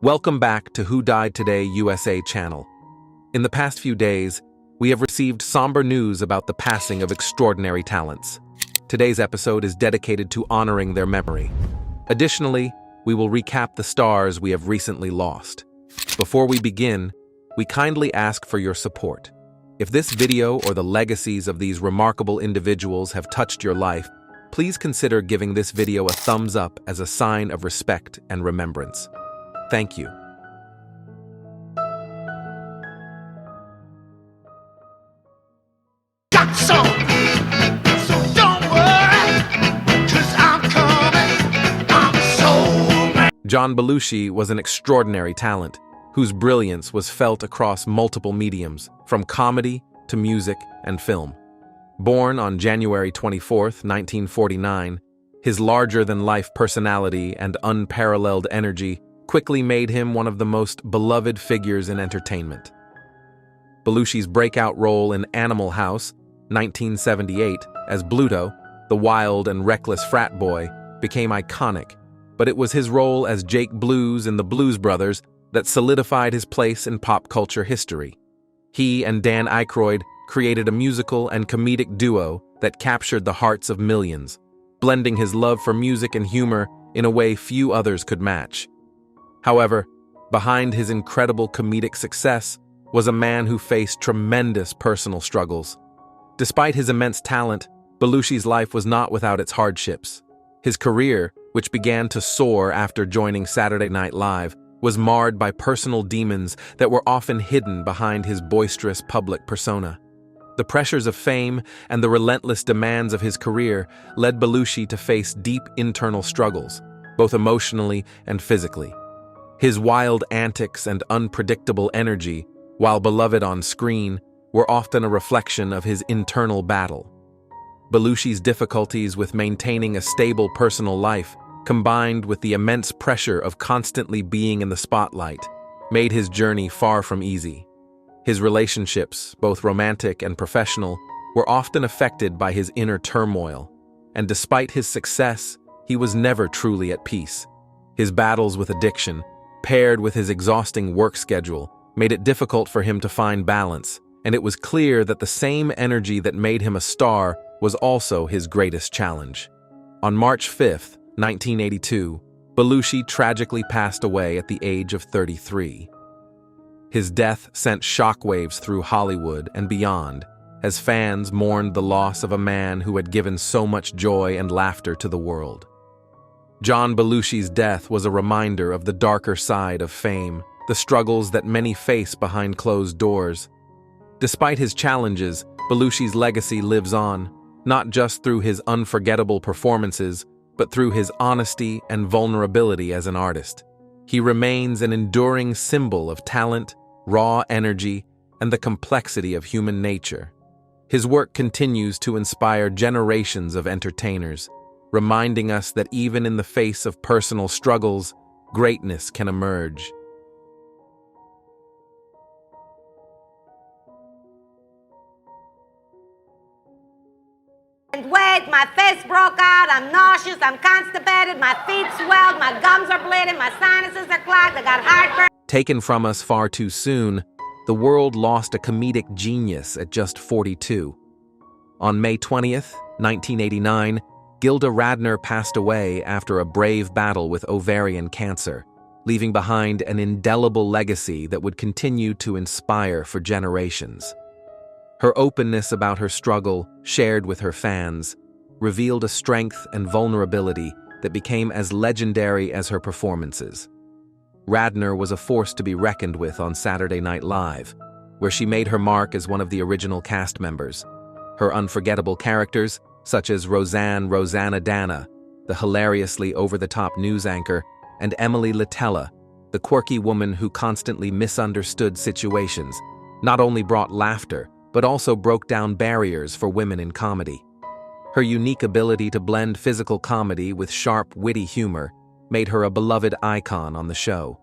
Welcome back to Who Died Today USA channel. In the past few days, we have received somber news about the passing of extraordinary talents. Today's episode is dedicated to honoring their memory. Additionally, we will recap the stars we have recently lost. Before we begin, we kindly ask for your support. If this video or the legacies of these remarkable individuals have touched your life, please consider giving this video a thumbs up as a sign of respect and remembrance. Thank you. Got some, so don't worry, 'cause I'm coming, I'm so mad. John Belushi was an extraordinary talent, whose brilliance was felt across multiple mediums, from comedy to music and film. Born on January 24, 1949, his larger-than-life personality and unparalleled energy quickly made him one of the most beloved figures in entertainment. Belushi's breakout role in Animal House, 1978, as Bluto, the wild and reckless frat boy, became iconic, but it was his role as Jake Blues in the Blues Brothers that solidified his place in pop culture history. He and Dan Aykroyd created a musical and comedic duo that captured the hearts of millions, blending his love for music and humor in a way few others could match. However, behind his incredible comedic success was a man who faced tremendous personal struggles. Despite his immense talent, Belushi's life was not without its hardships. His career, which began to soar after joining Saturday Night Live, was marred by personal demons that were often hidden behind his boisterous public persona. The pressures of fame and the relentless demands of his career led Belushi to face deep internal struggles, both emotionally and physically. His wild antics and unpredictable energy, while beloved on screen, were often a reflection of his internal battle. Belushi's difficulties with maintaining a stable personal life, combined with the immense pressure of constantly being in the spotlight, made his journey far from easy. His relationships, both romantic and professional, were often affected by his inner turmoil, and despite his success, he was never truly at peace. His battles with addiction, paired with his exhausting work schedule, made it difficult for him to find balance, and it was clear that the same energy that made him a star was also his greatest challenge. On March 5, 1982, Belushi tragically passed away at the age of 33. His death sent shockwaves through Hollywood and beyond, as fans mourned the loss of a man who had given so much joy and laughter to the world. John Belushi's death was a reminder of the darker side of fame, the struggles that many face behind closed doors. Despite his challenges, Belushi's legacy lives on, not just through his unforgettable performances, but through his honesty and vulnerability as an artist. He remains an enduring symbol of talent, raw energy, and the complexity of human nature. His work continues to inspire generations of entertainers, reminding us that even in the face of personal struggles, greatness can emerge. And wait, my face broke out, I'm nauseous, I'm constipated, my feet swelled, my gums are bleeding, my sinuses are clogged, I got heartburn. Taken from us far too soon, the world lost a comedic genius at just 42. On May 20th, 1989, Gilda Radner passed away after a brave battle with ovarian cancer, leaving behind an indelible legacy that would continue to inspire for generations. Her openness about her struggle, shared with her fans, revealed a strength and vulnerability that became as legendary as her performances. Radner was a force to be reckoned with on Saturday Night Live, where she made her mark as one of the original cast members. Her unforgettable characters, such as Rosanna Dana, the hilariously over-the-top news anchor, and Emily Litella, the quirky woman who constantly misunderstood situations, not only brought laughter, but also broke down barriers for women in comedy. Her unique ability to blend physical comedy with sharp, witty humor made her a beloved icon on the show.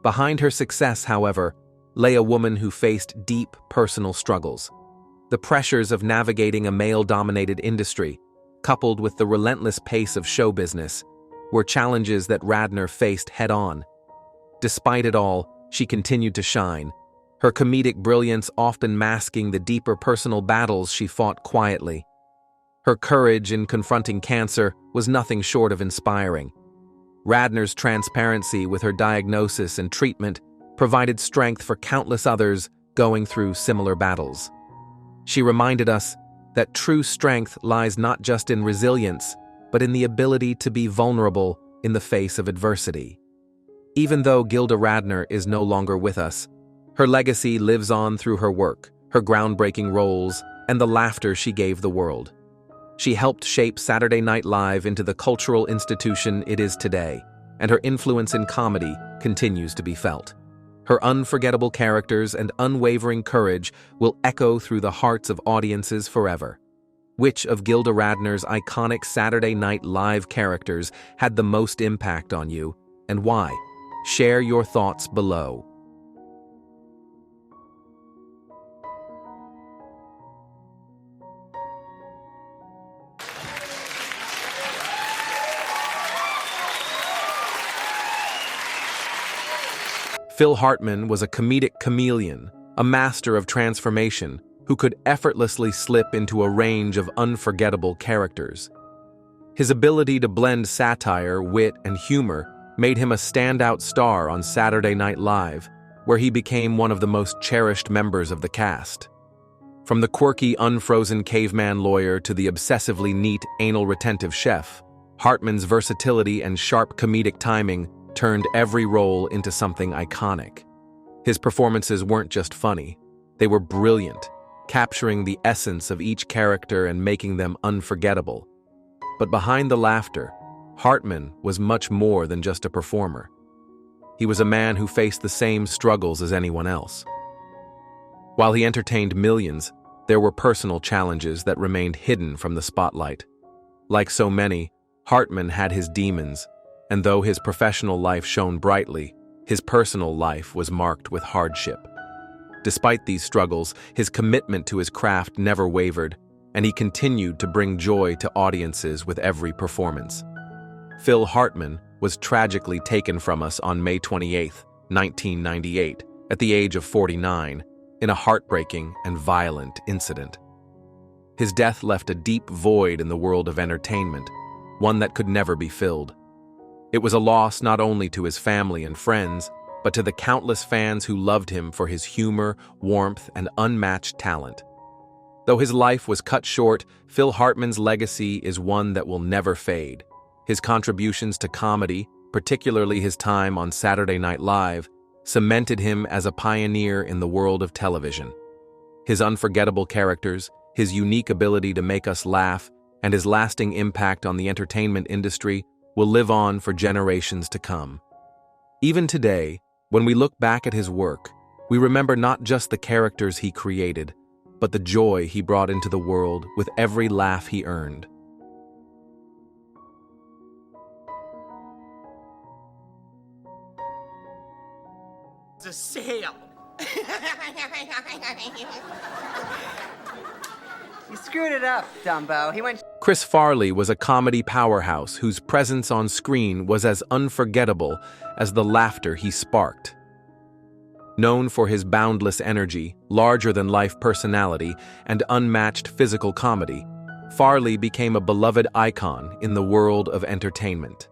Behind her success, however, lay a woman who faced deep personal struggles. The pressures of navigating a male-dominated industry, coupled with the relentless pace of show business, were challenges that Radner faced head-on. Despite it all, she continued to shine, her comedic brilliance often masking the deeper personal battles she fought quietly. Her courage in confronting cancer was nothing short of inspiring. Radner's transparency with her diagnosis and treatment provided strength for countless others going through similar battles. She reminded us that true strength lies not just in resilience, but in the ability to be vulnerable in the face of adversity. Even though Gilda Radner is no longer with us, her legacy lives on through her work, her groundbreaking roles, and the laughter she gave the world. She helped shape Saturday Night Live into the cultural institution it is today, and her influence in comedy continues to be felt. Her unforgettable characters and unwavering courage will echo through the hearts of audiences forever. Which of Gilda Radner's iconic Saturday Night Live characters had the most impact on you, and why? Share your thoughts below. Phil Hartman was a comedic chameleon, a master of transformation, who could effortlessly slip into a range of unforgettable characters. His ability to blend satire, wit, and humor made him a standout star on Saturday Night Live, where he became one of the most cherished members of the cast. From the quirky, unfrozen caveman lawyer to the obsessively neat, anal-retentive chef, Hartman's versatility and sharp comedic timing turned every role into something iconic. His performances weren't just funny, they were brilliant, capturing the essence of each character and making them unforgettable. But behind the laughter, Hartman was much more than just a performer. He was a man who faced the same struggles as anyone else. While he entertained millions, there were personal challenges that remained hidden from the spotlight. Like so many, Hartman had his demons, and though his professional life shone brightly, his personal life was marked with hardship. Despite these struggles, his commitment to his craft never wavered, and he continued to bring joy to audiences with every performance. Phil Hartman was tragically taken from us on May 28, 1998, at the age of 49, in a heartbreaking and violent incident. His death left a deep void in the world of entertainment, one that could never be filled. It was a loss not only to his family and friends, but to the countless fans who loved him for his humor, warmth, and unmatched talent. Though his life was cut short, Phil Hartman's legacy is one that will never fade. His contributions to comedy, particularly his time on Saturday Night Live, cemented him as a pioneer in the world of television. His unforgettable characters, his unique ability to make us laugh, and his lasting impact on the entertainment industry will live on for generations to come. Even today, when we look back at his work, we remember not just the characters he created, but the joy he brought into the world with every laugh he earned. It's a sale. You screwed it up, Dumbo. He went... Chris Farley was a comedy powerhouse whose presence on screen was as unforgettable as the laughter he sparked. Known for his boundless energy, larger-than-life personality, and unmatched physical comedy, Farley became a beloved icon in the world of entertainment.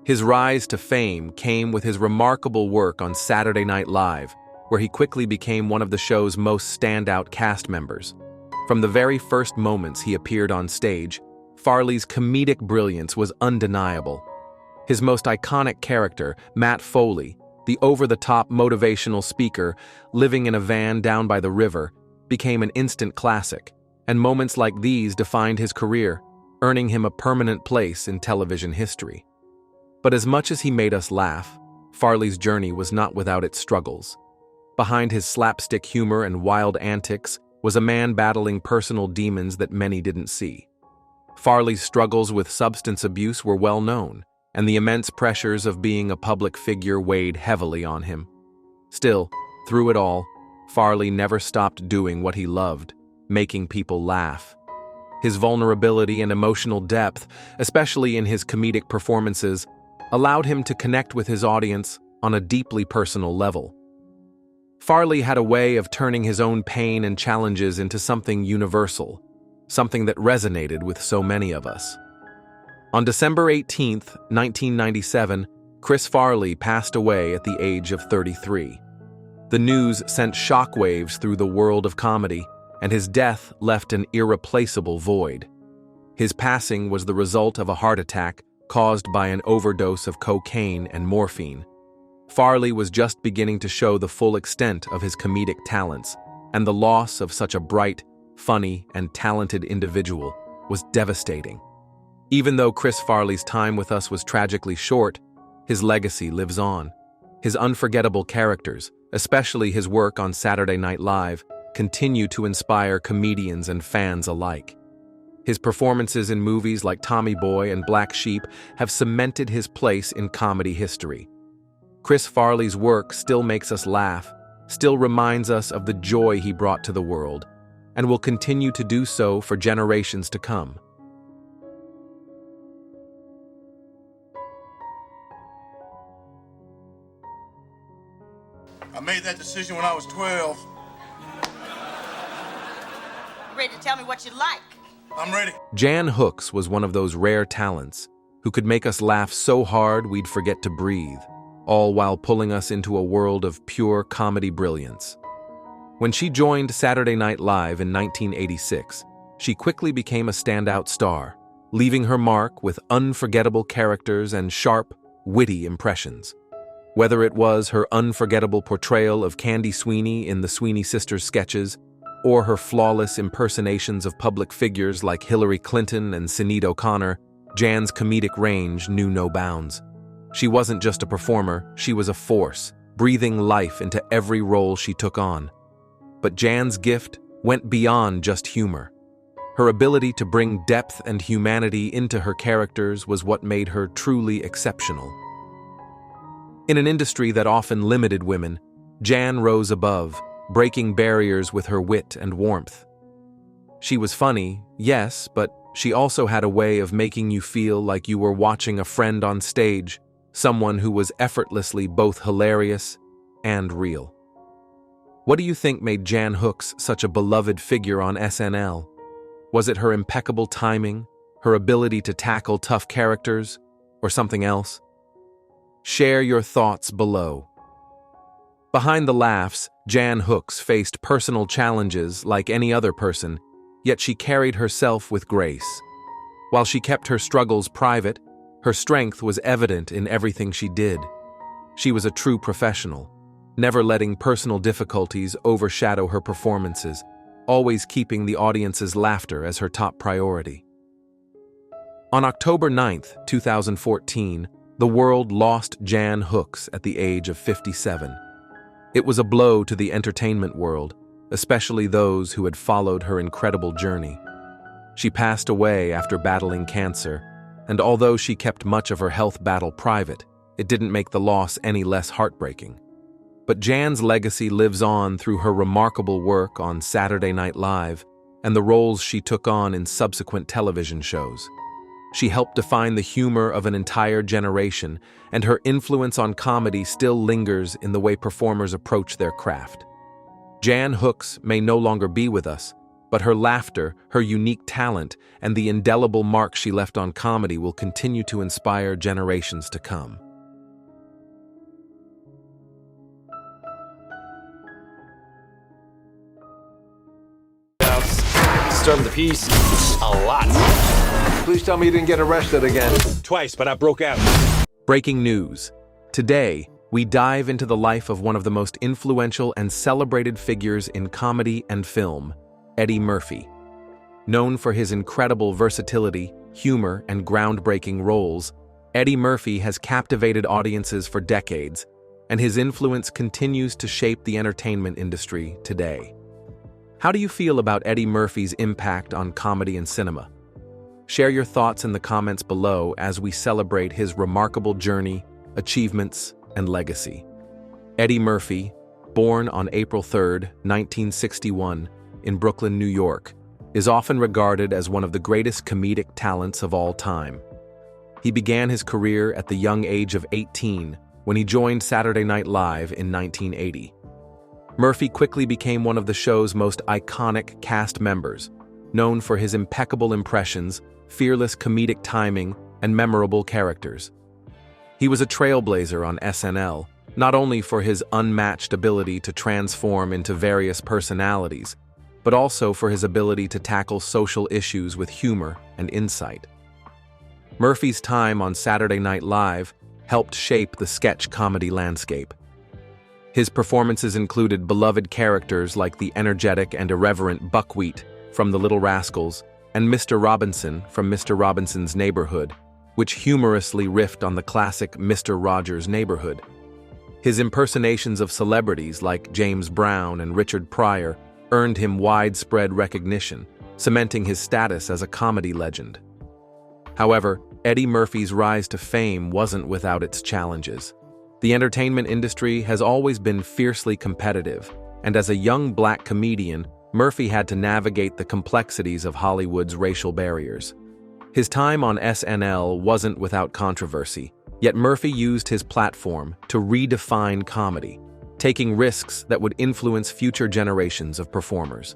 His rise to fame came with his remarkable work on Saturday Night Live, where he quickly became one of the show's most standout cast members. From the very first moments he appeared on stage, Farley's comedic brilliance was undeniable. His most iconic character, Matt Foley, the over-the-top motivational speaker living in a van down by the river, became an instant classic, and moments like these defined his career, earning him a permanent place in television history. But as much as he made us laugh, Farley's journey was not without its struggles. Behind his slapstick humor and wild antics was a man battling personal demons that many didn't see. Farley's struggles with substance abuse were well known, and the immense pressures of being a public figure weighed heavily on him. Still, through it all, Farley never stopped doing what he loved, making people laugh. His vulnerability and emotional depth, especially in his comedic performances, allowed him to connect with his audience on a deeply personal level. Farley had a way of turning his own pain and challenges into something universal, something that resonated with so many of us. On December 18, 1997, Chris Farley passed away at the age of 33. The news sent shockwaves through the world of comedy, and his death left an irreplaceable void. His passing was the result of a heart attack caused by an overdose of cocaine and morphine. Farley was just beginning to show the full extent of his comedic talents, and the loss of such a bright, funny, and talented individual was devastating. Even though Chris Farley's time with us was tragically short, his legacy lives on. His unforgettable characters, especially his work on Saturday Night Live, continue to inspire comedians and fans alike. His performances in movies like Tommy Boy and Black Sheep have cemented his place in comedy history. Chris Farley's work still makes us laugh, still reminds us of the joy he brought to the world, and will continue to do so for generations to come. I made that decision when I was 12. You ready to tell me what you like? I'm ready. Jan Hooks was one of those rare talents who could make us laugh so hard we'd forget to breathe, all while pulling us into a world of pure comedy brilliance. When she joined Saturday Night Live in 1986, she quickly became a standout star, leaving her mark with unforgettable characters and sharp, witty impressions. Whether it was her unforgettable portrayal of Candy Sweeney in the Sweeney Sisters sketches, or her flawless impersonations of public figures like Hillary Clinton and Sinead O'Connor, Jan's comedic range knew no bounds. She wasn't just a performer, she was a force, breathing life into every role she took on. But Jan's gift went beyond just humor. Her ability to bring depth and humanity into her characters was what made her truly exceptional. In an industry that often limited women, Jan rose above, breaking barriers with her wit and warmth. She was funny, yes, but she also had a way of making you feel like you were watching a friend on stage, someone who was effortlessly both hilarious and real. What do you think made Jan Hooks such a beloved figure on SNL? Was it her impeccable timing, her ability to tackle tough characters, or something else? Share your thoughts below. Behind the laughs, Jan Hooks faced personal challenges like any other person, yet she carried herself with grace. While she kept her struggles private, her strength was evident in everything she did. She was a true professional, never letting personal difficulties overshadow her performances, always keeping the audience's laughter as her top priority. On October 9, 2014, the world lost Jan Hooks at the age of 57. It was a blow to the entertainment world, especially those who had followed her incredible journey. She passed away after battling cancer, and although she kept much of her health battle private, it didn't make the loss any less heartbreaking. But Jan's legacy lives on through her remarkable work on Saturday Night Live and the roles she took on in subsequent television shows. She helped define the humor of an entire generation, and her influence on comedy still lingers in the way performers approach their craft. Jan Hooks may no longer be with us, but her laughter, her unique talent, and the indelible mark she left on comedy will continue to inspire generations to come. Disturbed the peace a lot. Please tell me you didn't get arrested again. Twice, but I broke out. Breaking news. Today, we dive into the life of one of the most influential and celebrated figures in comedy and film, Eddie Murphy. Known for his incredible versatility, humor, and groundbreaking roles, Eddie Murphy has captivated audiences for decades, and his influence continues to shape the entertainment industry today. How do you feel about Eddie Murphy's impact on comedy and cinema? Share your thoughts in the comments below as we celebrate his remarkable journey, achievements, and legacy. Eddie Murphy, born on April 3, 1961, in Brooklyn, New York, is often regarded as one of the greatest comedic talents of all time. He began his career at the young age of 18, when he joined Saturday Night Live in 1980. Murphy quickly became one of the show's most iconic cast members, known for his impeccable impressions, fearless comedic timing, and memorable characters. He was a trailblazer on SNL, not only for his unmatched ability to transform into various personalities, but also for his ability to tackle social issues with humor and insight. Murphy's time on Saturday Night Live helped shape the sketch comedy landscape. His performances included beloved characters like the energetic and irreverent Buckwheat from The Little Rascals and Mr. Robinson from Mr. Robinson's Neighborhood, which humorously riffed on the classic Mr. Rogers' Neighborhood. His impersonations of celebrities like James Brown and Richard Pryor earned him widespread recognition, cementing his status as a comedy legend. However, Eddie Murphy's rise to fame wasn't without its challenges. The entertainment industry has always been fiercely competitive, and as a young black comedian, Murphy had to navigate the complexities of Hollywood's racial barriers. His time on SNL wasn't without controversy, yet Murphy used his platform to redefine comedy, taking risks that would influence future generations of performers.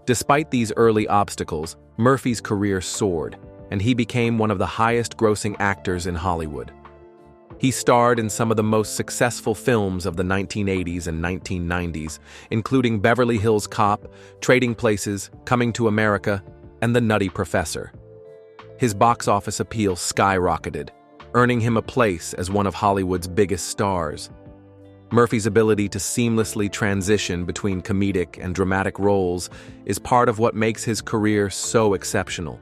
Despite these early obstacles, Murphy's career soared, and he became one of the highest-grossing actors in Hollywood. He starred in some of the most successful films of the 1980s and 1990s, including Beverly Hills Cop, Trading Places, Coming to America, and The Nutty Professor. His box office appeal skyrocketed, earning him a place as one of Hollywood's biggest stars. Murphy's ability to seamlessly transition between comedic and dramatic roles is part of what makes his career so exceptional.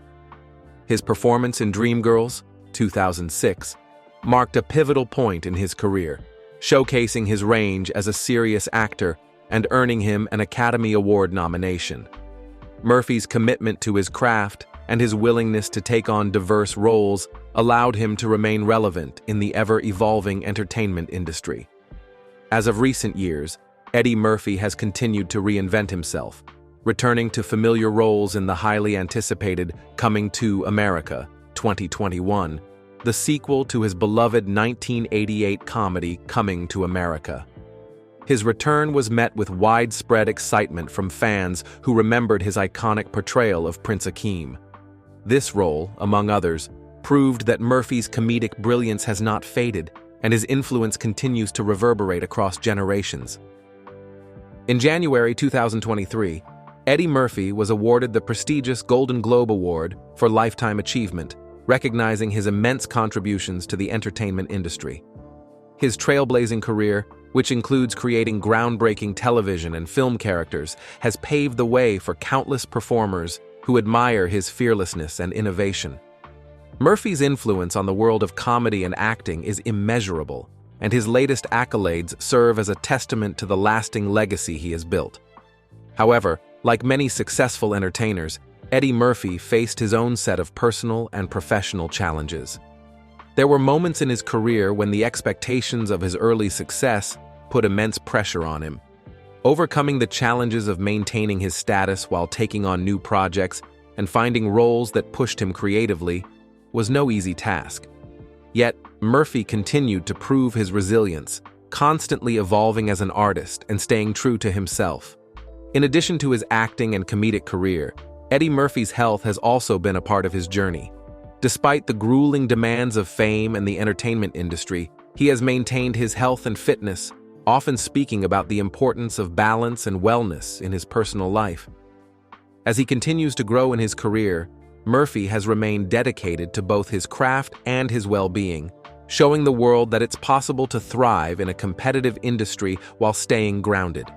His performance in Dreamgirls, 2006, marked a pivotal point in his career, showcasing his range as a serious actor and earning him an Academy Award nomination. Murphy's commitment to his craft and his willingness to take on diverse roles allowed him to remain relevant in the ever-evolving entertainment industry. As of recent years, Eddie Murphy has continued to reinvent himself, returning to familiar roles in the highly anticipated Coming to America, 2021, the sequel to his beloved 1988 comedy Coming to America. His return was met with widespread excitement from fans who remembered his iconic portrayal of Prince Akeem. This role, among others, proved that Murphy's comedic brilliance has not faded, and his influence continues to reverberate across generations. In January 2023, Eddie Murphy was awarded the prestigious Golden Globe Award for Lifetime Achievement, recognizing his immense contributions to the entertainment industry. His trailblazing career, which includes creating groundbreaking television and film characters, has paved the way for countless performers who admire his fearlessness and innovation. Murphy's influence on the world of comedy and acting is immeasurable, and his latest accolades serve as a testament to the lasting legacy he has built. However, like many successful entertainers, Eddie Murphy faced his own set of personal and professional challenges. There were moments in his career when the expectations of his early success put immense pressure on him. Overcoming the challenges of maintaining his status while taking on new projects and finding roles that pushed him creatively was no easy task. Yet, Murphy continued to prove his resilience, constantly evolving as an artist and staying true to himself. In addition to his acting and comedic career, Eddie Murphy's health has also been a part of his journey. Despite the grueling demands of fame and the entertainment industry, he has maintained his health and fitness, often speaking about the importance of balance and wellness in his personal life. As he continues to grow in his career, Murphy has remained dedicated to both his craft and his well-being, showing the world that it's possible to thrive in a competitive industry while staying grounded.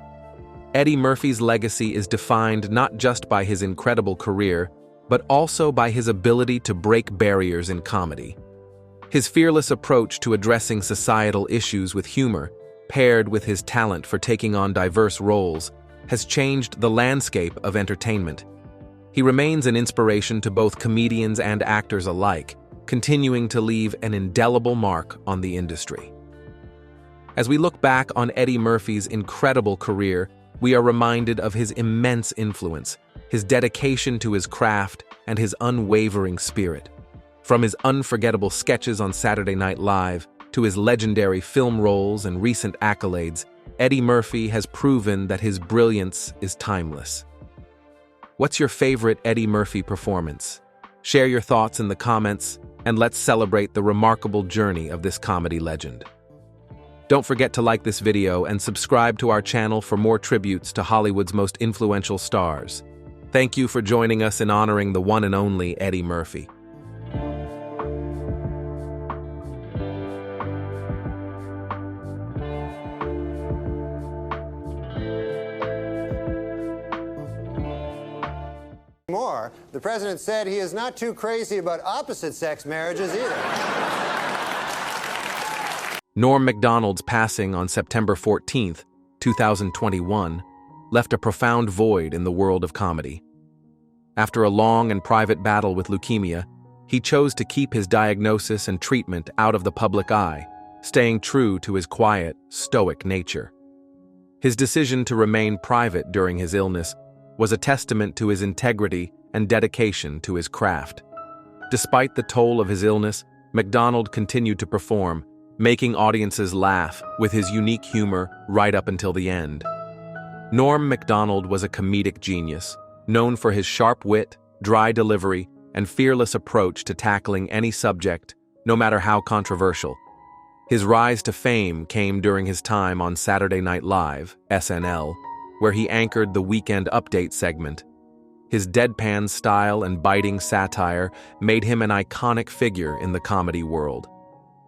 Eddie Murphy's legacy is defined not just by his incredible career, but also by his ability to break barriers in comedy. His fearless approach to addressing societal issues with humor, paired with his talent for taking on diverse roles, has changed the landscape of entertainment. He remains an inspiration to both comedians and actors alike, continuing to leave an indelible mark on the industry. As we look back on Eddie Murphy's incredible career, we are reminded of his immense influence, his dedication to his craft, and his unwavering spirit. From his unforgettable sketches on Saturday Night Live to his legendary film roles and recent accolades, Eddie Murphy has proven that his brilliance is timeless. What's your favorite Eddie Murphy performance? Share your thoughts in the comments, and let's celebrate the remarkable journey of this comedy legend. Don't forget to like this video and subscribe to our channel for more tributes to Hollywood's most influential stars. Thank you for joining us in honoring the one and only Eddie Murphy. More, the president said he is not too crazy about opposite-sex marriages either. Norm Macdonald's passing on September 14, 2021, left a profound void in the world of comedy. After a long and private battle with leukemia, he chose to keep his diagnosis and treatment out of the public eye, staying true to his quiet, stoic nature. His decision to remain private during his illness was a testament to his integrity and dedication to his craft. Despite the toll of his illness, Macdonald continued to perform, making audiences laugh with his unique humor right up until the end. Norm Macdonald was a comedic genius, known for his sharp wit, dry delivery, and fearless approach to tackling any subject, no matter how controversial. His rise to fame came during his time on Saturday Night Live, SNL, where he anchored the Weekend Update segment. His deadpan style and biting satire made him an iconic figure in the comedy world.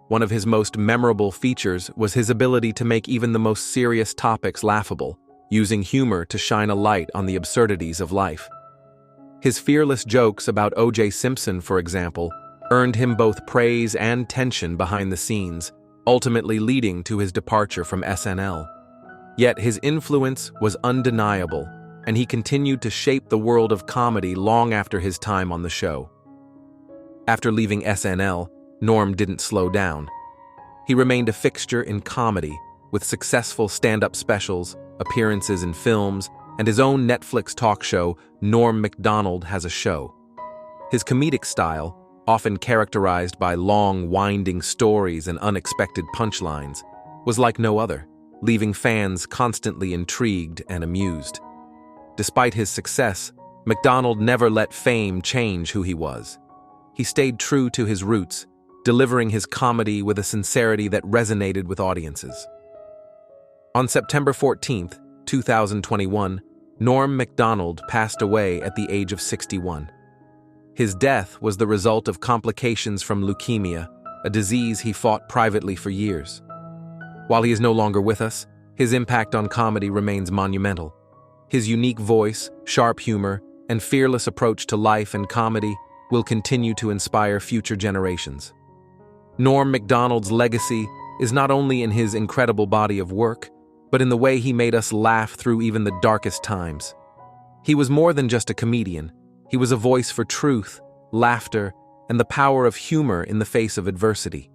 One of his most memorable features was his ability to make even the most serious topics laughable, using humor to shine a light on the absurdities of life. His fearless jokes about O.J. Simpson, for example, earned him both praise and tension behind the scenes, ultimately leading to his departure from SNL. Yet his influence was undeniable, and he continued to shape the world of comedy long after his time on the show. After leaving SNL, Norm didn't slow down. He remained a fixture in comedy, with successful stand-up specials, appearances in films, and his own Netflix talk show, Norm Macdonald Has a Show. His comedic style, often characterized by long, winding stories and unexpected punchlines, was like no other, leaving fans constantly intrigued and amused. Despite his success, Macdonald never let fame change who he was. He stayed true to his roots, delivering his comedy with a sincerity that resonated with audiences. On September 14, 2021, Norm Macdonald passed away at the age of 61. His death was the result of complications from leukemia, a disease he fought privately for years. While he is no longer with us, his impact on comedy remains monumental. His unique voice, sharp humor, and fearless approach to life and comedy will continue to inspire future generations. Norm Macdonald's legacy is not only in his incredible body of work, but in the way he made us laugh through even the darkest times. He was more than just a comedian. He was a voice for truth, laughter, and the power of humor in the face of adversity.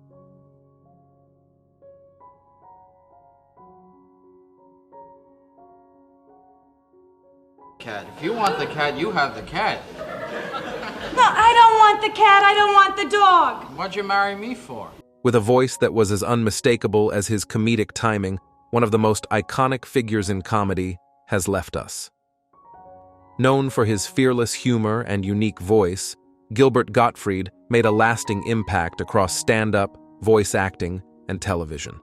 Cat. If you want the cat, you have the cat. No, I don't want the cat. I don't want the dog. What'd you marry me for? With a voice that was as unmistakable as his comedic timing, one of the most iconic figures in comedy has left us. Known for his fearless humor and unique voice, Gilbert Gottfried made a lasting impact across stand-up, voice acting, and television.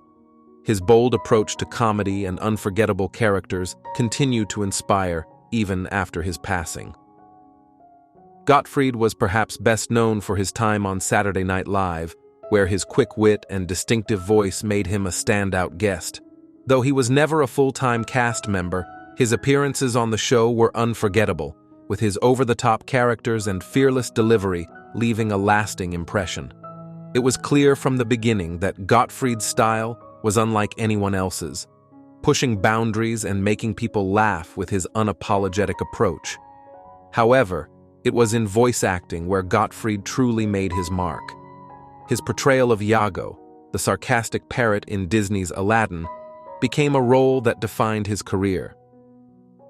His bold approach to comedy and unforgettable characters continued to inspire even after his passing. Gottfried was perhaps best known for his time on Saturday Night Live, where his quick wit and distinctive voice made him a standout guest. Though he was never a full-time cast member, his appearances on the show were unforgettable, with his over-the-top characters and fearless delivery leaving a lasting impression. It was clear from the beginning that Gottfried's style was unlike anyone else's, pushing boundaries and making people laugh with his unapologetic approach. However, it was in voice acting where Gottfried truly made his mark. His portrayal of Iago, the sarcastic parrot in Disney's Aladdin, became a role that defined his career.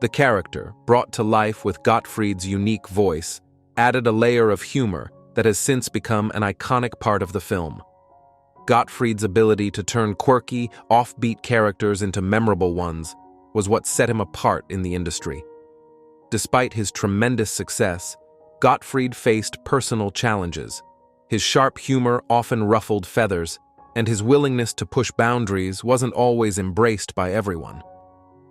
The character, brought to life with Gottfried's unique voice, added a layer of humor that has since become an iconic part of the film. Gottfried's ability to turn quirky, offbeat characters into memorable ones was what set him apart in the industry. Despite his tremendous success, Gottfried faced personal challenges. His sharp humor often ruffled feathers, and his willingness to push boundaries wasn't always embraced by everyone.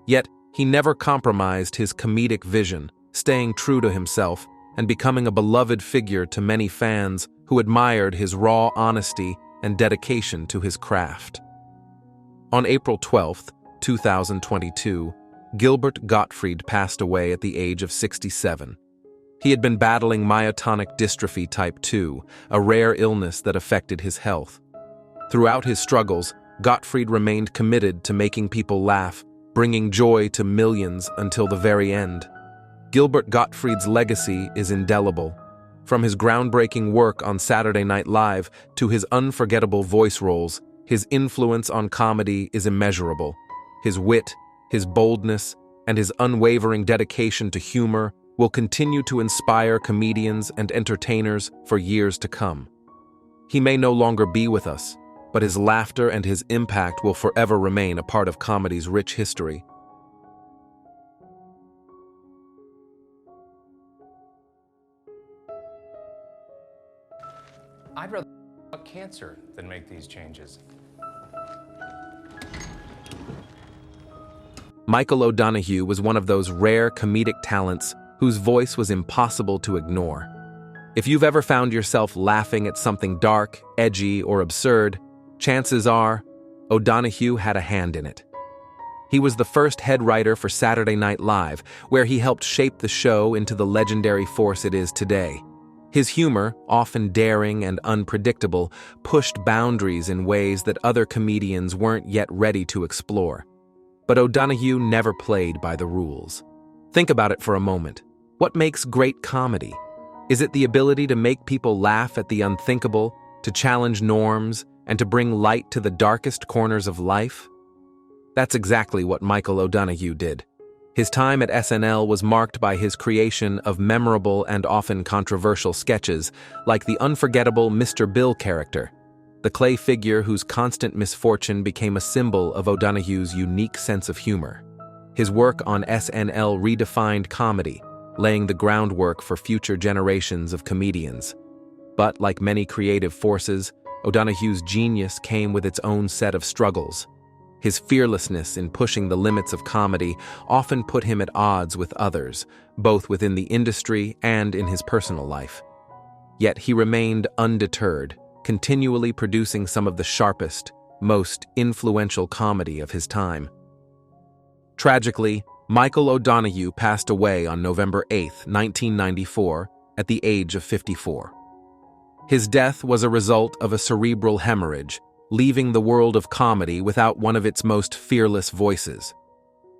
Yet, he never compromised his comedic vision, staying true to himself and becoming a beloved figure to many fans who admired his raw honesty and dedication to his craft. On April 12, 2022, Gilbert Gottfried passed away at the age of 67. He had been battling myotonic dystrophy type 2, a rare illness that affected his health. Throughout his struggles, Gottfried remained committed to making people laugh, bringing joy to millions until the very end. Gilbert Gottfried's legacy is indelible. From his groundbreaking work on Saturday Night Live to his unforgettable voice roles, his influence on comedy is immeasurable. His wit, his boldness, and his unwavering dedication to humor will continue to inspire comedians and entertainers for years to come. He may no longer be with us, but his laughter and his impact will forever remain a part of comedy's rich history. I'd rather about cancer than make these changes. Michael O'Donoghue was one of those rare comedic talents whose voice was impossible to ignore. If you've ever found yourself laughing at something dark, edgy, or absurd, chances are O'Donoghue had a hand in it. He was the first head writer for Saturday Night Live, where he helped shape the show into the legendary force it is today. His humor, often daring and unpredictable, pushed boundaries in ways that other comedians weren't yet ready to explore. But O'Donoghue never played by the rules. Think about it for a moment. What makes great comedy? Is it the ability to make people laugh at the unthinkable, to challenge norms, and to bring light to the darkest corners of life? That's exactly what Michael O'Donoghue did. His time at SNL was marked by his creation of memorable and often controversial sketches, like the unforgettable Mr. Bill character, the clay figure whose constant misfortune became a symbol of O'Donoghue's unique sense of humor. His work on SNL redefined comedy, laying the groundwork for future generations of comedians. But like many creative forces, O'Donoghue's genius came with its own set of struggles. His fearlessness in pushing the limits of comedy often put him at odds with others, both within the industry and in his personal life. Yet he remained undeterred, continually producing some of the sharpest, most influential comedy of his time. Tragically, Michael O'Donoghue passed away on November 8, 1994, at the age of 54. His death was a result of a cerebral hemorrhage, leaving the world of comedy without one of its most fearless voices.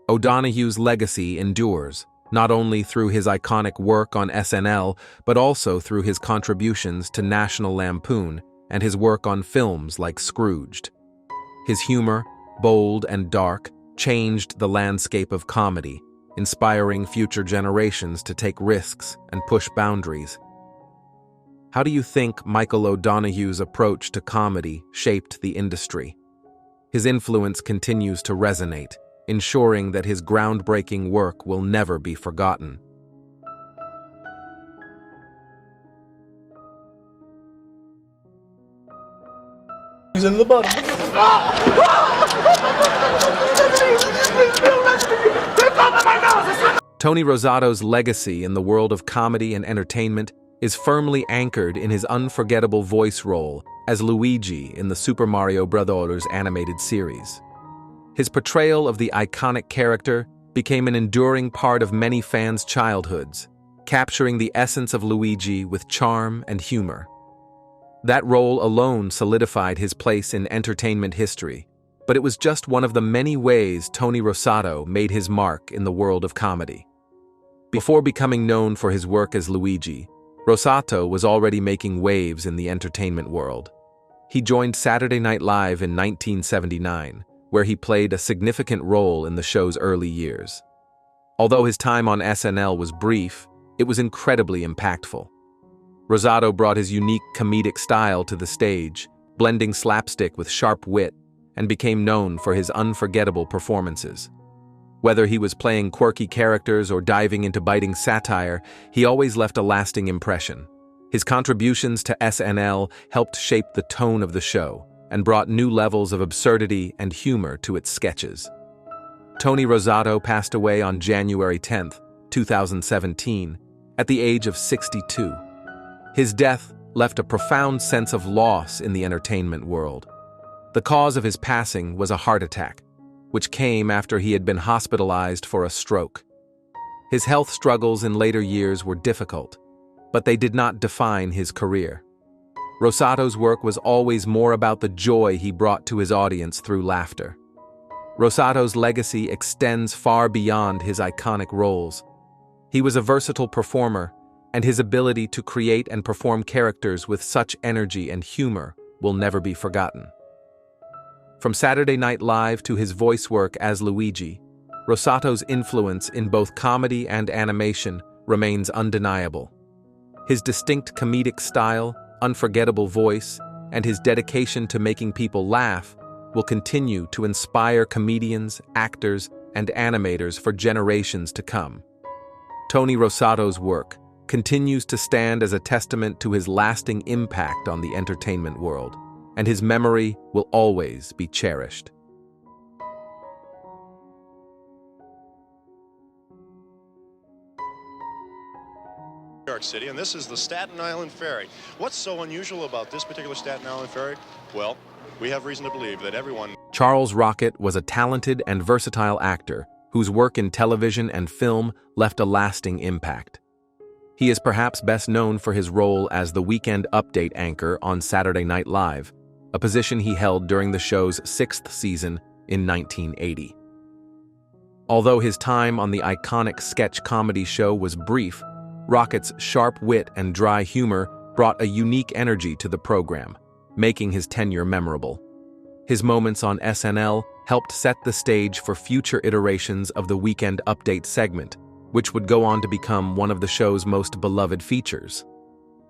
O'Donoghue's legacy endures, not only through his iconic work on SNL, but also through his contributions to National Lampoon and his work on films like Scrooged. His humor, bold and dark, changed the landscape of comedy, inspiring future generations to take risks and push boundaries. How do you think Michael O'Donoghue's approach to comedy shaped the industry? His influence continues to resonate, ensuring that his groundbreaking work will never be forgotten. He's in the bottom. Tony Rosato's legacy in the world of comedy and entertainment is firmly anchored in his unforgettable voice role as Luigi in the Super Mario Bros. Animated series. His portrayal of the iconic character became an enduring part of many fans' childhoods, capturing the essence of Luigi with charm and humor. That role alone solidified his place in entertainment history, but it was just one of the many ways Tony Rosato made his mark in the world of comedy. Before becoming known for his work as Luigi, Rosato was already making waves in the entertainment world. He joined Saturday Night Live in 1979, where he played a significant role in the show's early years. Although his time on SNL was brief, it was incredibly impactful. Rosato brought his unique comedic style to the stage, blending slapstick with sharp wit, and became known for his unforgettable performances. Whether he was playing quirky characters or diving into biting satire, he always left a lasting impression. His contributions to SNL helped shape the tone of the show and brought new levels of absurdity and humor to its sketches. Tony Rosato passed away on January 10, 2017, at the age of 62. His death left a profound sense of loss in the entertainment world. The cause of his passing was a heart attack, which came after he had been hospitalized for a stroke. His health struggles in later years were difficult, but they did not define his career. Rosato's work was always more about the joy he brought to his audience through laughter. Rosato's legacy extends far beyond his iconic roles. He was a versatile performer, and his ability to create and perform characters with such energy and humor will never be forgotten. From Saturday Night Live to his voice work as Luigi, Rosato's influence in both comedy and animation remains undeniable. His distinct comedic style, unforgettable voice, and his dedication to making people laugh will continue to inspire comedians, actors, and animators for generations to come. Tony Rosato's work continues to stand as a testament to his lasting impact on the entertainment world, and his memory will always be cherished. New York City, and this is the Staten Island Ferry. What's so unusual about this particular Staten Island Ferry? Well, we have reason to believe that everyone... Charles Rocket was a talented and versatile actor whose work in television and film left a lasting impact. He is perhaps best known for his role as the weekend update anchor on Saturday Night Live, a position he held during the show's 6th season in 1980. Although his time on the iconic sketch comedy show was brief, Rocket's sharp wit and dry humor brought a unique energy to the program, making his tenure memorable. His moments on SNL helped set the stage for future iterations of the Weekend Update segment, which would go on to become one of the show's most beloved features.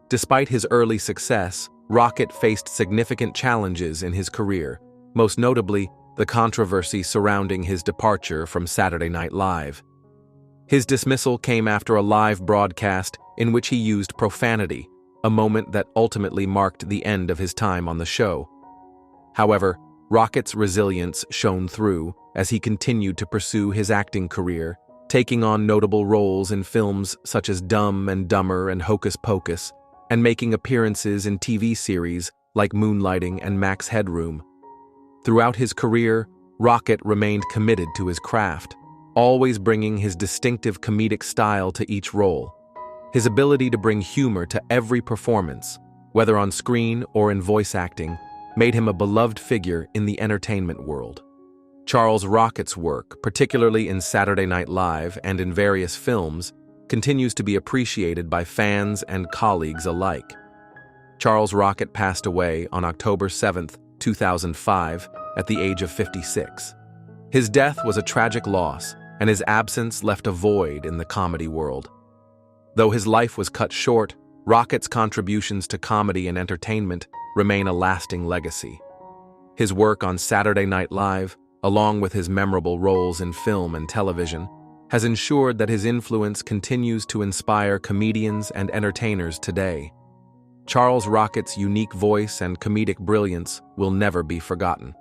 Despite his early success, Rocket faced significant challenges in his career, most notably the controversy surrounding his departure from Saturday Night Live. His dismissal came after a live broadcast in which he used profanity, a moment that ultimately marked the end of his time on the show. However, Rocket's resilience shone through as he continued to pursue his acting career, taking on notable roles in films such as Dumb and Dumber and Hocus Pocus, and making appearances in TV series like Moonlighting and Max Headroom. Throughout his career, Rocket remained committed to his craft, always bringing his distinctive comedic style to each role. His ability to bring humor to every performance, whether on screen or in voice acting, made him a beloved figure in the entertainment world. Charles Rocket's work, particularly in Saturday Night Live and in various films, continues to be appreciated by fans and colleagues alike. Charles Rocket passed away on October 7, 2005, at the age of 56. His death was a tragic loss, and his absence left a void in the comedy world. Though his life was cut short, Rocket's contributions to comedy and entertainment remain a lasting legacy. His work on Saturday Night Live, along with his memorable roles in film and television, has ensured that his influence continues to inspire comedians and entertainers today. Charles Rocket's unique voice and comedic brilliance will never be forgotten.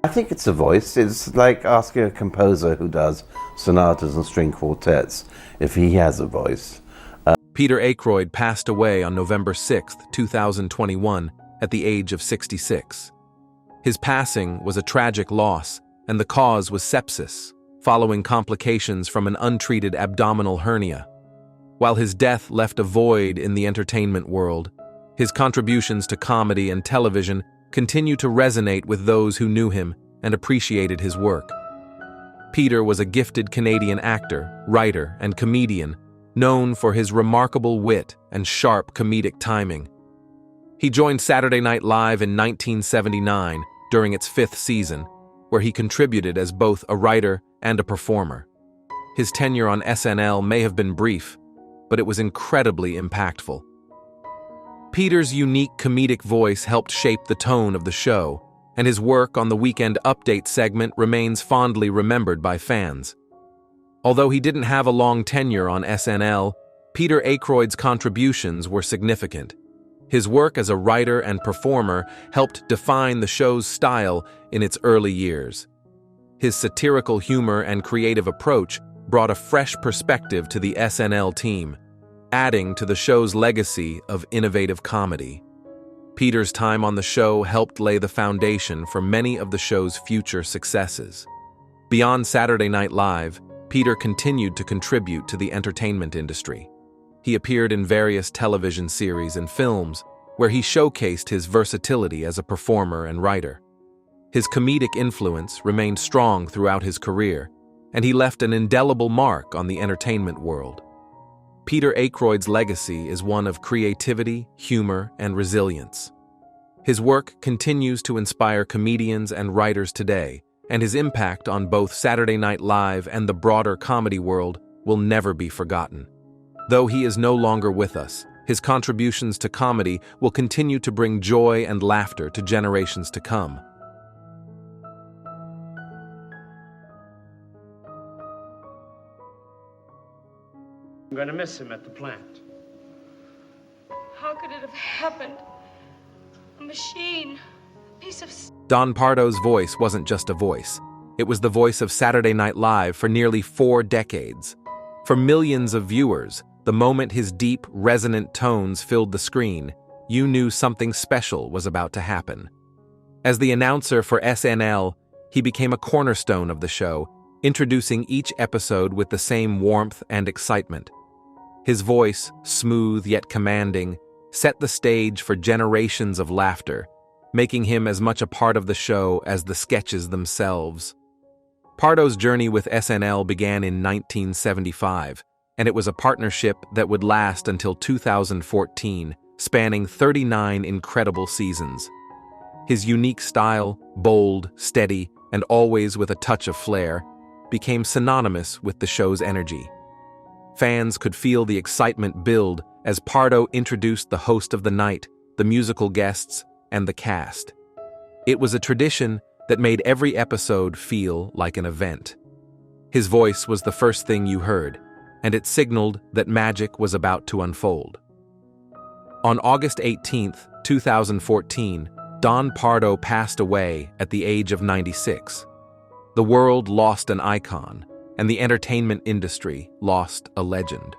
I think it's a voice. It's like asking a composer who does sonatas and string quartets if he has a voice. Peter Aykroyd passed away on November 6, 2021, at the age of 66. His passing was a tragic loss, and the cause was sepsis, following complications from an untreated abdominal hernia. While his death left a void in the entertainment world, his contributions to comedy and television continue to resonate with those who knew him and appreciated his work. Peter was a gifted Canadian actor, writer, and comedian, known for his remarkable wit and sharp comedic timing. He joined Saturday Night Live in 1979 during its 5th season, where he contributed as both a writer and a performer. His tenure on SNL may have been brief, but it was incredibly impactful. Peter's unique comedic voice helped shape the tone of the show, and his work on the Weekend Update segment remains fondly remembered by fans. Although he didn't have a long tenure on SNL, Peter Aykroyd's contributions were significant. His work as a writer and performer helped define the show's style in its early years. His satirical humor and creative approach brought a fresh perspective to the SNL team, adding to the show's legacy of innovative comedy. Peter's time on the show helped lay the foundation for many of the show's future successes. Beyond Saturday Night Live, Peter continued to contribute to the entertainment industry. He appeared in various television series and films where he showcased his versatility as a performer and writer. His comedic influence remained strong throughout his career, and he left an indelible mark on the entertainment world. Peter Aykroyd's legacy is one of creativity, humor, and resilience. His work continues to inspire comedians and writers today, and his impact on both Saturday Night Live and the broader comedy world will never be forgotten. Though he is no longer with us, his contributions to comedy will continue to bring joy and laughter to generations to come. I'm going to miss him at the plant. How could it have happened? A machine. A piece of... Don Pardo's voice wasn't just a voice. It was the voice of Saturday Night Live for nearly 4 decades. For millions of viewers, the moment his deep, resonant tones filled the screen, you knew something special was about to happen. As the announcer for SNL, he became a cornerstone of the show, introducing each episode with the same warmth and excitement. His voice, smooth yet commanding, set the stage for generations of laughter, making him as much a part of the show as the sketches themselves. Pardo's journey with SNL began in 1975, and it was a partnership that would last until 2014, spanning 39 incredible seasons. His unique style, bold, steady, and always with a touch of flair, became synonymous with the show's energy. Fans could feel the excitement build as Pardo introduced the host of the night, the musical guests, and the cast. It was a tradition that made every episode feel like an event. His voice was the first thing you heard, and it signaled that magic was about to unfold. On August 18, 2014, Don Pardo passed away at the age of 96. The world lost an icon, and the entertainment industry lost a legend.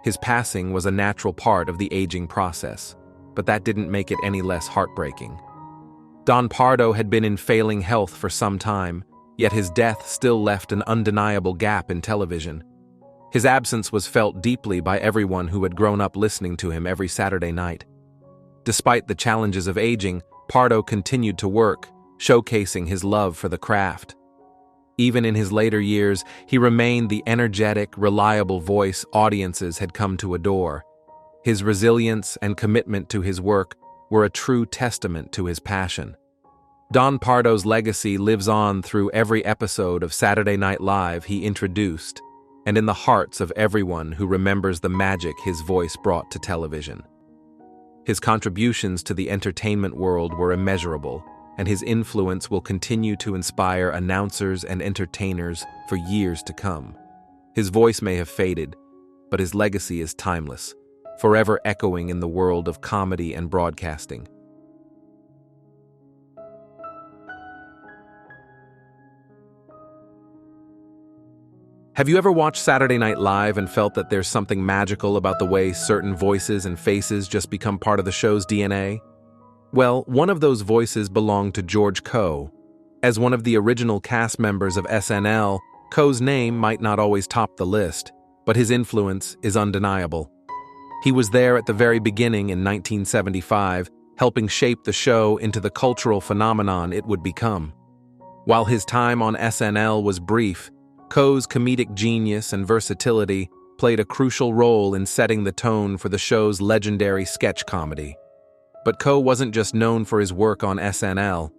His passing was a natural part of the aging process, but that didn't make it any less heartbreaking. Don Pardo had been in failing health for some time, yet his death still left an undeniable gap in television. His absence was felt deeply by everyone who had grown up listening to him every Saturday night. Despite the challenges of aging, Pardo continued to work, showcasing his love for the craft. Even in his later years, he remained the energetic, reliable voice audiences had come to adore. His resilience and commitment to his work were a true testament to his passion. Don Pardo's legacy lives on through every episode of Saturday Night Live he introduced, and in the hearts of everyone who remembers the magic his voice brought to television. His contributions to the entertainment world were immeasurable, and his influence will continue to inspire announcers and entertainers for years to come. His voice may have faded, but his legacy is timeless, forever echoing in the world of comedy and broadcasting. Have you ever watched Saturday Night Live and felt that there's something magical about the way certain voices and faces just become part of the show's DNA? Well, one of those voices belonged to George Coe. As one of the original cast members of SNL, Coe's name might not always top the list, but his influence is undeniable. He was there at the very beginning in 1975, helping shape the show into the cultural phenomenon it would become. While his time on SNL was brief, Coe's comedic genius and versatility played a crucial role in setting the tone for the show's legendary sketch comedy. But Coe wasn't just known for his work on SNL.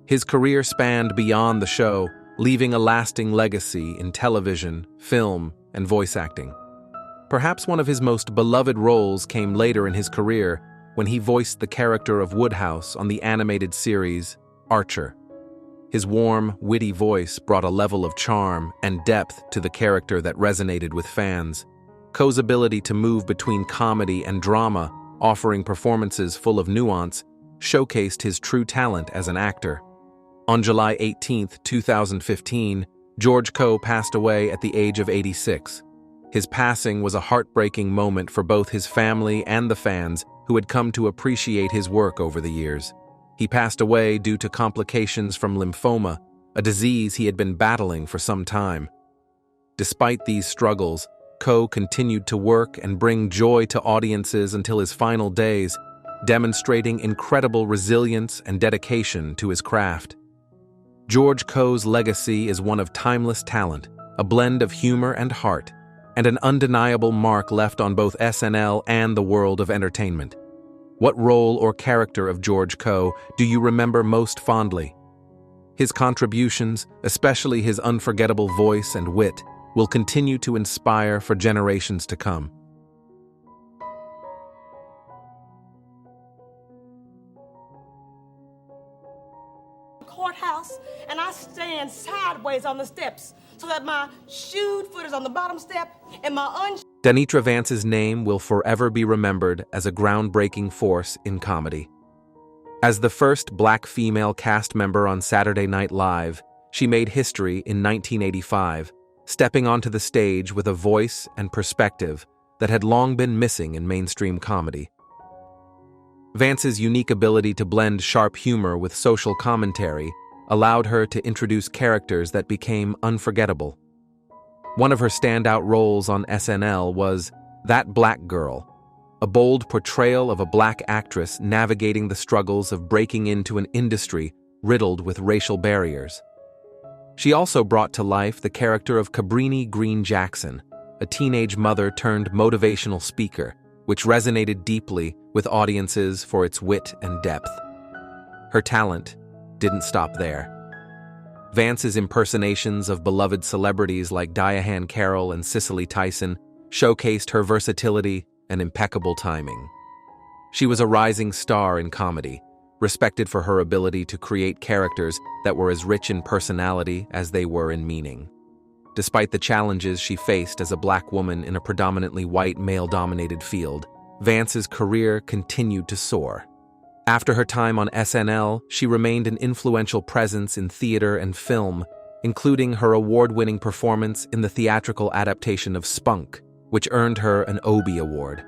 His career spanned beyond the show, leaving a lasting legacy in television, film, and voice acting. Perhaps one of his most beloved roles came later in his career when he voiced the character of Woodhouse on the animated series Archer. His warm, witty voice brought a level of charm and depth to the character that resonated with fans. Coe's ability to move between comedy and drama, offering performances full of nuance, showcased his true talent as an actor. On July 18, 2015, George Coe passed away at the age of 86. His passing was a heartbreaking moment for both his family and the fans who had come to appreciate his work over the years. He passed away due to complications from lymphoma, a disease he had been battling for some time. Despite these struggles, Coe continued to work and bring joy to audiences until his final days, demonstrating incredible resilience and dedication to his craft. George Coe's legacy is one of timeless talent, a blend of humor and heart, and an undeniable mark left on both SNL and the world of entertainment. What role or character of George Coe do you remember most fondly? His contributions, especially his unforgettable voice and wit, will continue to inspire for generations to come. Courthouse, and I stand sideways on the steps so that my shoed foot is on the bottom step and my Danitra Vance's name will forever be remembered as a groundbreaking force in comedy. As the first black female cast member on Saturday Night Live, she made history in 1985, stepping onto the stage with a voice and perspective that had long been missing in mainstream comedy. Vance's unique ability to blend sharp humor with social commentary allowed her to introduce characters that became unforgettable. One of her standout roles on SNL was That Black Girl, a bold portrayal of a black actress navigating the struggles of breaking into an industry riddled with racial barriers. She also brought to life the character of Cabrini Green Jackson, a teenage mother turned motivational speaker, which resonated deeply with audiences for its wit and depth. Her talent didn't stop there. Vance's impersonations of beloved celebrities like Diahann Carroll and Cicely Tyson showcased her versatility and impeccable timing. She was a rising star in comedy, respected for her ability to create characters that were as rich in personality as they were in meaning. Despite the challenges she faced as a black woman in a predominantly white male-dominated field, Vance's career continued to soar. After her time on SNL, she remained an influential presence in theater and film, including her award-winning performance in the theatrical adaptation of Spunk, which earned her an Obie Award.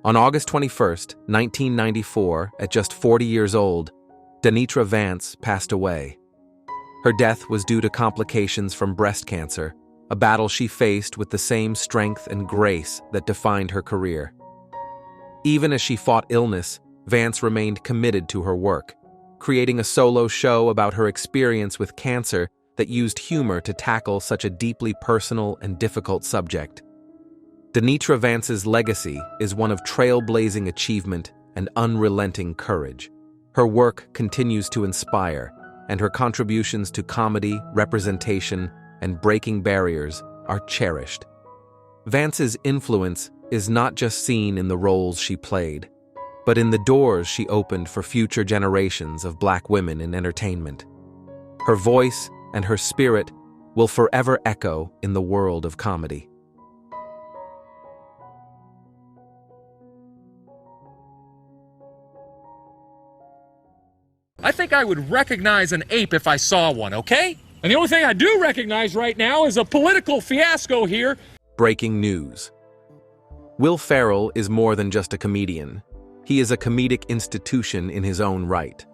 On August 21, 1994, at just 40 years old, Danitra Vance passed away. Her death was due to complications from breast cancer, a battle she faced with the same strength and grace that defined her career. Even as she fought illness, Vance remained committed to her work, creating a solo show about her experience with cancer that used humor to tackle such a deeply personal and difficult subject. Danitra Vance's legacy is one of trailblazing achievement and unrelenting courage. Her work continues to inspire, and her contributions to comedy, representation, and breaking barriers are cherished. Vance's influence is not just seen in the roles she played, but in the doors she opened for future generations of black women in entertainment. Her voice and her spirit will forever echo in the world of comedy. I think I would recognize an ape if I saw one, okay? And the only thing I do recognize right now is a political fiasco here. Breaking news. Will Ferrell is more than just a comedian. He is a comedic institution in his own right.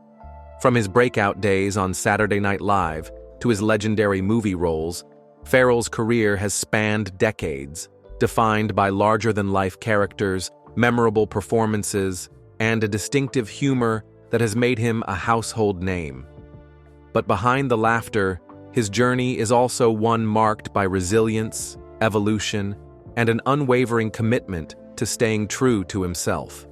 From his breakout days on Saturday Night Live to his legendary movie roles, Ferrell's career has spanned decades, defined by larger-than-life characters, memorable performances, and a distinctive humor that has made him a household name. But behind the laughter, his journey is also one marked by resilience, evolution, and an unwavering commitment to staying true to himself.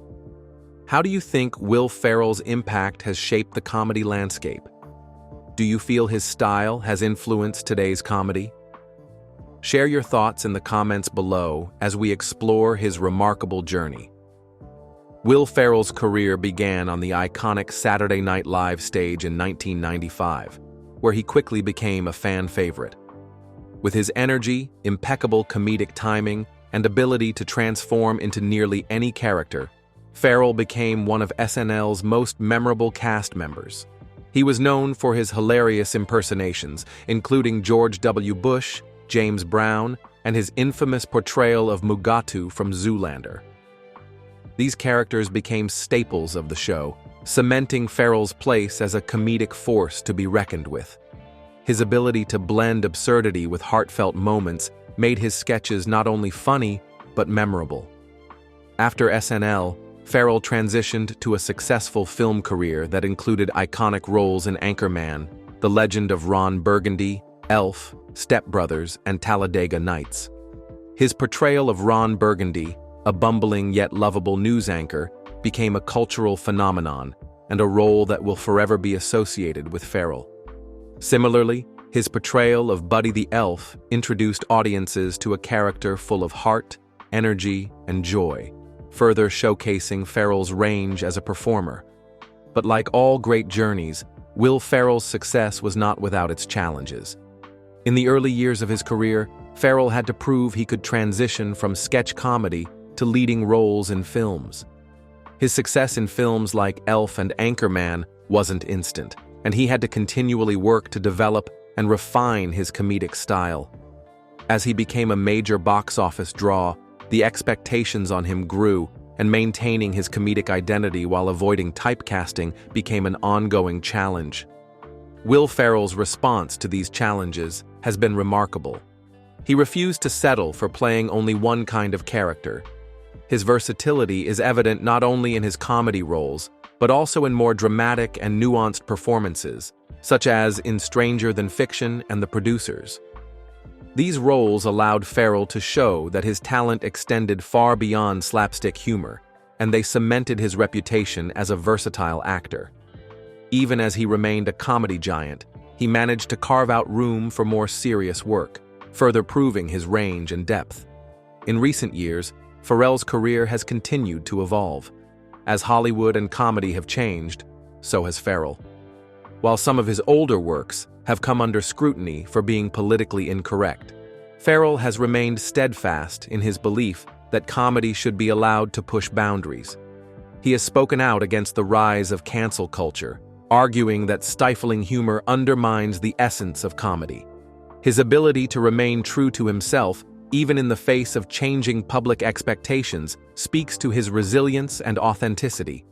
How do you think Will Ferrell's impact has shaped the comedy landscape? Do you feel his style has influenced today's comedy? Share your thoughts in the comments below as we explore his remarkable journey. Will Ferrell's career began on the iconic Saturday Night Live stage in 1995, where he quickly became a fan favorite. With his energy, impeccable comedic timing, and ability to transform into nearly any character, Ferrell became one of SNL's most memorable cast members. He was known for his hilarious impersonations, including George W. Bush, James Brown, and his infamous portrayal of Mugatu from Zoolander. These characters became staples of the show, cementing Ferrell's place as a comedic force to be reckoned with. His ability to blend absurdity with heartfelt moments made his sketches not only funny, but memorable. After SNL, Ferrell transitioned to a successful film career that included iconic roles in Anchorman, The Legend of Ron Burgundy, Elf, Step Brothers, and Talladega Nights. His portrayal of Ron Burgundy, a bumbling yet lovable news anchor, became a cultural phenomenon and a role that will forever be associated with Ferrell. Similarly, his portrayal of Buddy the Elf introduced audiences to a character full of heart, energy, and joy, further showcasing Ferrell's range as a performer. But like all great journeys, Will Ferrell's success was not without its challenges. In the early years of his career, Ferrell had to prove he could transition from sketch comedy to leading roles in films. His success in films like Elf and Anchorman wasn't instant, and he had to continually work to develop and refine his comedic style. As he became a major box office draw, the expectations on him grew, and maintaining his comedic identity while avoiding typecasting became an ongoing challenge. Will Ferrell's response to these challenges has been remarkable. He refused to settle for playing only one kind of character. His versatility is evident not only in his comedy roles, but also in more dramatic and nuanced performances, such as in Stranger Than Fiction and The Producers. These roles allowed Ferrell to show that his talent extended far beyond slapstick humor, and they cemented his reputation as a versatile actor. Even as he remained a comedy giant, he managed to carve out room for more serious work, further proving his range and depth. In recent years, Ferrell's career has continued to evolve. As Hollywood and comedy have changed, so has Ferrell. While some of his older works have come under scrutiny for being politically incorrect, Ferrell has remained steadfast in his belief that comedy should be allowed to push boundaries. He has spoken out against the rise of cancel culture, arguing that stifling humor undermines the essence of comedy. His ability to remain true to himself, even in the face of changing public expectations, speaks to his resilience and authenticity.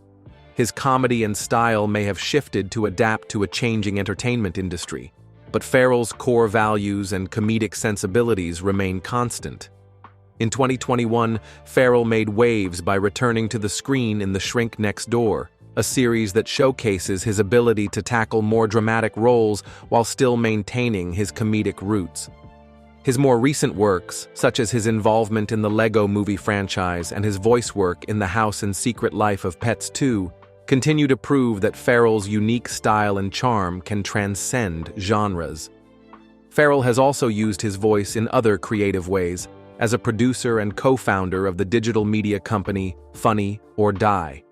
His comedy and style may have shifted to adapt to a changing entertainment industry, but Ferrell's core values and comedic sensibilities remain constant. In 2021, Ferrell made waves by returning to the screen in The Shrink Next Door, a series that showcases his ability to tackle more dramatic roles while still maintaining his comedic roots. His more recent works, such as his involvement in the Lego Movie franchise and his voice work in The House and Secret Life of Pets 2, continue to prove that Ferrell's unique style and charm can transcend genres. Ferrell has also used his voice in other creative ways, as a producer and co-founder of the digital media company Funny or Die.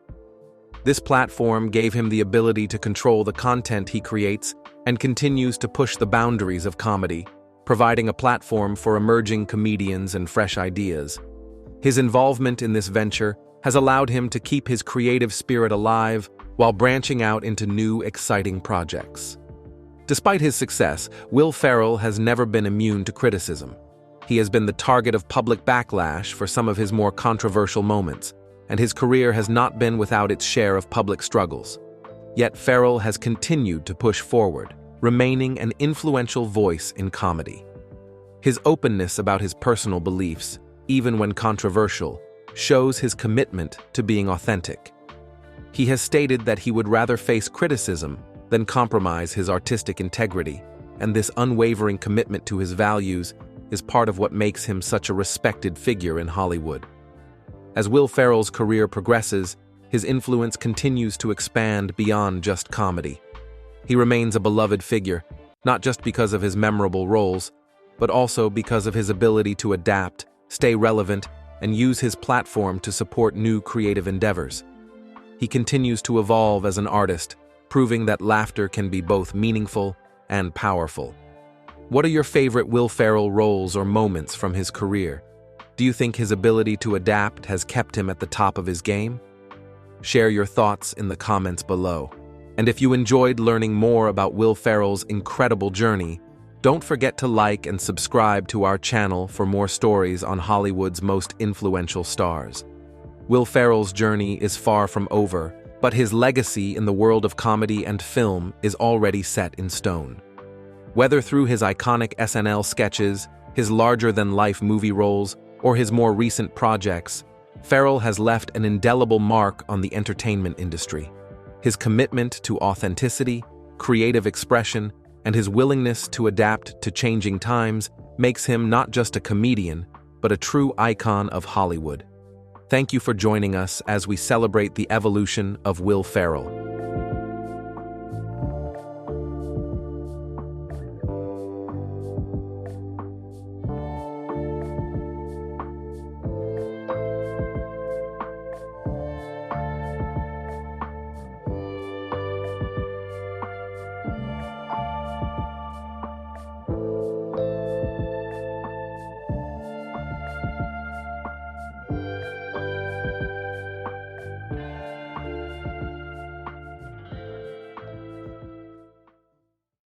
This platform gave him the ability to control the content he creates and continues to push the boundaries of comedy, providing a platform for emerging comedians and fresh ideas. His involvement in this venture has allowed him to keep his creative spirit alive while branching out into new, exciting projects. Despite his success, Will Ferrell has never been immune to criticism. He has been the target of public backlash for some of his more controversial moments, and his career has not been without its share of public struggles. Yet Ferrell has continued to push forward, remaining an influential voice in comedy. His openness about his personal beliefs, even when controversial, shows his commitment to being authentic. He has stated that he would rather face criticism than compromise his artistic integrity, and this unwavering commitment to his values is part of what makes him such a respected figure in Hollywood. As Will Ferrell's career progresses, his influence continues to expand beyond just comedy. He remains a beloved figure, not just because of his memorable roles, but also because of his ability to adapt, stay relevant, and use his platform to support new creative endeavors. He continues to evolve as an artist, proving that laughter can be both meaningful and powerful. What are your favorite Will Ferrell roles or moments from his career? Do you think his ability to adapt has kept him at the top of his game? Share your thoughts in the comments below. And if you enjoyed learning more about Will Ferrell's incredible journey, don't forget to like and subscribe to our channel for more stories on Hollywood's most influential stars. Will Ferrell's journey is far from over, but his legacy in the world of comedy and film is already set in stone. Whether through his iconic SNL sketches, his larger-than-life movie roles, or his more recent projects, Ferrell has left an indelible mark on the entertainment industry. His commitment to authenticity, creative expression, and his willingness to adapt to changing times makes him not just a comedian, but a true icon of Hollywood. Thank you for joining us as we celebrate the evolution of Will Ferrell.